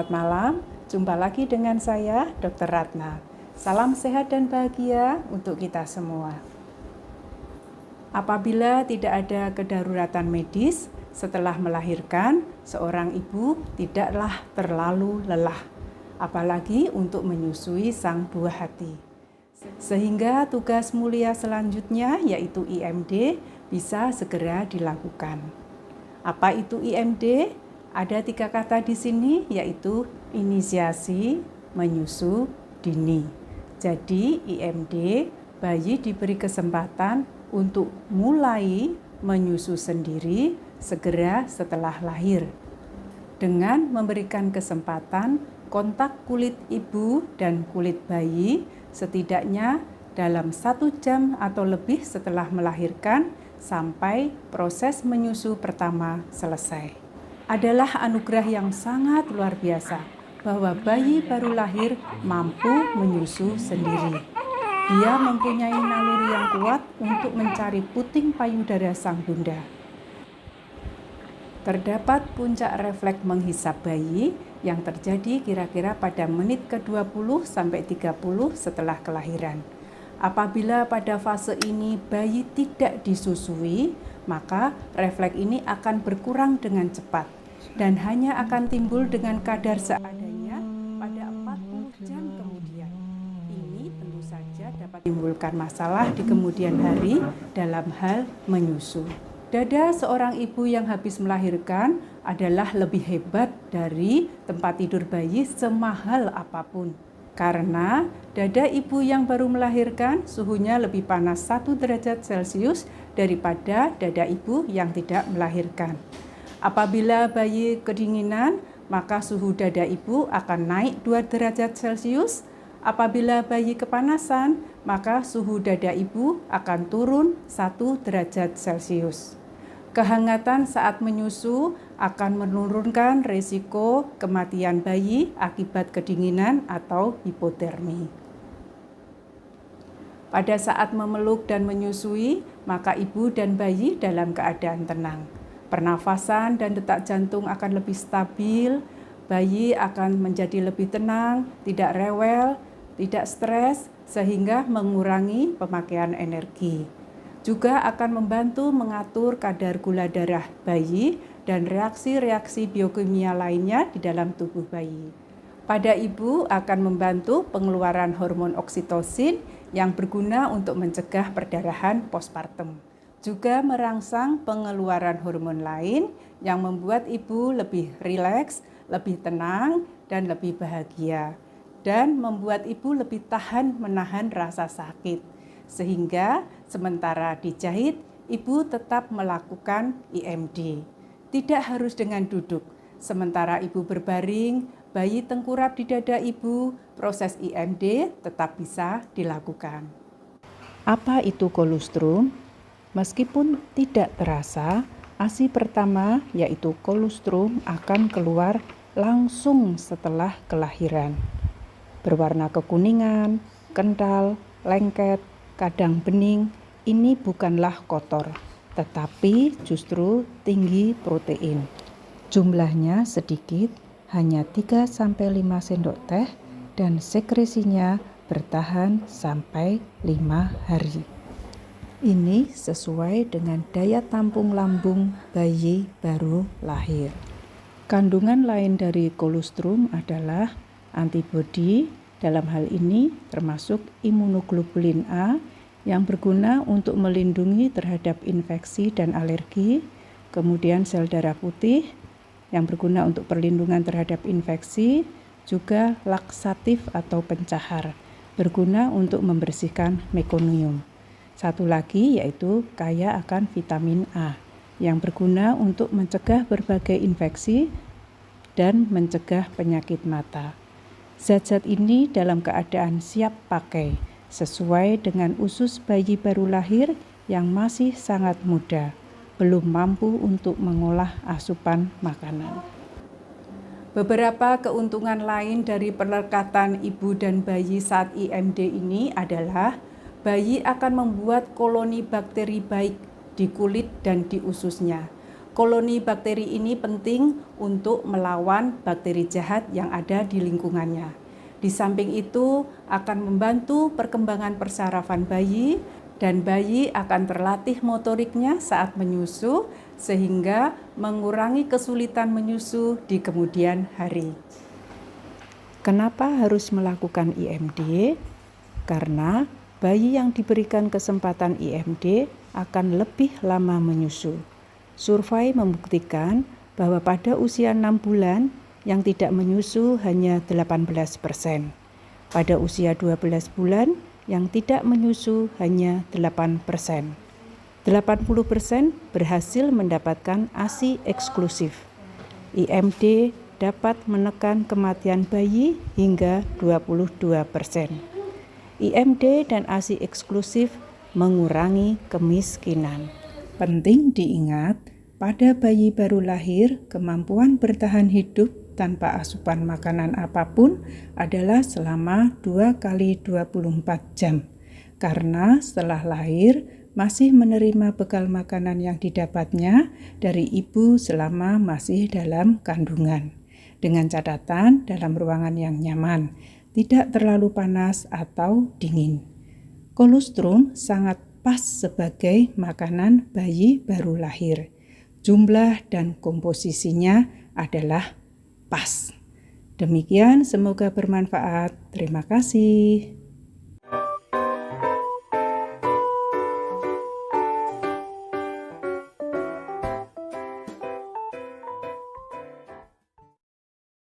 Selamat malam, jumpa lagi dengan saya, Dr. Ratna. Salam sehat dan bahagia untuk kita semua. Apabila tidak ada kedaruratan medis, setelah melahirkan, seorang ibu tidaklah terlalu lelah, apalagi untuk menyusui sang buah hati. Sehingga tugas mulia selanjutnya, yaitu IMD, bisa segera dilakukan. Apa itu IMD? Ada 3 kata di sini, yaitu inisiasi, menyusu, dini. Jadi IMD, bayi diberi kesempatan untuk mulai menyusu sendiri segera setelah lahir. Dengan memberikan kesempatan kontak kulit ibu dan kulit bayi setidaknya dalam 1 jam atau lebih setelah melahirkan sampai proses menyusu pertama selesai. Adalah anugerah yang sangat luar biasa bahwa bayi baru lahir mampu menyusu sendiri. Dia mempunyai naluri yang kuat untuk mencari puting payudara sang bunda. Terdapat puncak refleks menghisap bayi yang terjadi kira-kira pada menit ke-20 sampai 30 setelah kelahiran. Apabila pada fase ini bayi tidak disusui, maka refleks ini akan berkurang dengan cepat dan hanya akan timbul dengan kadar seadanya pada 40 jam kemudian. Ini tentu saja dapat menimbulkan masalah di kemudian hari dalam hal menyusu. Dada seorang ibu yang habis melahirkan adalah lebih hebat dari tempat tidur bayi semahal apapun. Karena dada ibu yang baru melahirkan suhunya lebih panas 1 derajat Celcius daripada dada ibu yang tidak melahirkan. Apabila bayi kedinginan, maka suhu dada ibu akan naik 2 derajat Celcius. Apabila bayi kepanasan, maka suhu dada ibu akan turun 1 derajat Celcius. Kehangatan saat menyusu akan menurunkan risiko kematian bayi akibat kedinginan atau hipotermi. Pada saat memeluk dan menyusui, maka ibu dan bayi dalam keadaan tenang. Pernafasan dan detak jantung akan lebih stabil, bayi akan menjadi lebih tenang, tidak rewel, tidak stres, sehingga mengurangi pemakaian energi. Juga akan membantu mengatur kadar gula darah bayi dan reaksi-reaksi biokimia lainnya di dalam tubuh bayi. Pada ibu akan membantu pengeluaran hormon oksitosin yang berguna untuk mencegah perdarahan postpartum. Juga merangsang pengeluaran hormon lain yang membuat ibu lebih rileks, lebih tenang, dan lebih bahagia. Dan membuat ibu lebih tahan menahan rasa sakit. Sehingga sementara dijahit, ibu tetap melakukan IMD. Tidak harus dengan duduk. Sementara ibu berbaring, bayi tengkurap di dada ibu, proses IMD tetap bisa dilakukan. Apa itu kolostrum? Meskipun tidak terasa, ASI pertama yaitu kolostrum akan keluar langsung setelah kelahiran. Berwarna kekuningan, kental, lengket, kadang bening, ini bukanlah kotor, tetapi justru tinggi protein. Jumlahnya sedikit, hanya 3-5 sendok teh dan sekresinya bertahan sampai 5 hari. Ini sesuai dengan daya tampung lambung bayi baru lahir. Kandungan lain dari kolostrum adalah antibodi, dalam hal ini termasuk imunoglobulin A yang berguna untuk melindungi terhadap infeksi dan alergi, kemudian sel darah putih yang berguna untuk perlindungan terhadap infeksi, juga laksatif atau pencahar, berguna untuk membersihkan mekonium. Satu lagi yaitu kaya akan vitamin A yang berguna untuk mencegah berbagai infeksi dan mencegah penyakit mata. Zat-zat ini dalam keadaan siap pakai sesuai dengan usus bayi baru lahir yang masih sangat muda, belum mampu untuk mengolah asupan makanan. Beberapa keuntungan lain dari pelekatan ibu dan bayi saat IMD ini adalah bayi akan membuat koloni bakteri baik di kulit dan di ususnya. Koloni bakteri ini penting untuk melawan bakteri jahat yang ada di lingkungannya. Di samping itu akan membantu perkembangan persarafan bayi dan bayi akan terlatih motoriknya saat menyusu sehingga mengurangi kesulitan menyusu di kemudian hari. Kenapa harus melakukan IMD? Karena bayi yang diberikan kesempatan IMD akan lebih lama menyusu. Survei membuktikan bahwa pada usia 6 bulan yang tidak menyusu hanya 18%. Pada usia 12 bulan yang tidak menyusu hanya 8%. 80% berhasil mendapatkan ASI eksklusif. IMD dapat menekan kematian bayi hingga 22%. IMD dan ASI eksklusif mengurangi kemiskinan. Penting diingat, pada bayi baru lahir, kemampuan bertahan hidup tanpa asupan makanan apapun adalah selama 2 kali 24 jam. Karena setelah lahir, masih menerima bekal makanan yang didapatnya dari ibu selama masih dalam kandungan. Dengan catatan dalam ruangan yang nyaman, tidak terlalu panas atau dingin. Kolostrum sangat pas sebagai makanan bayi baru lahir. Jumlah dan komposisinya adalah pas. Demikian, semoga bermanfaat. Terima kasih.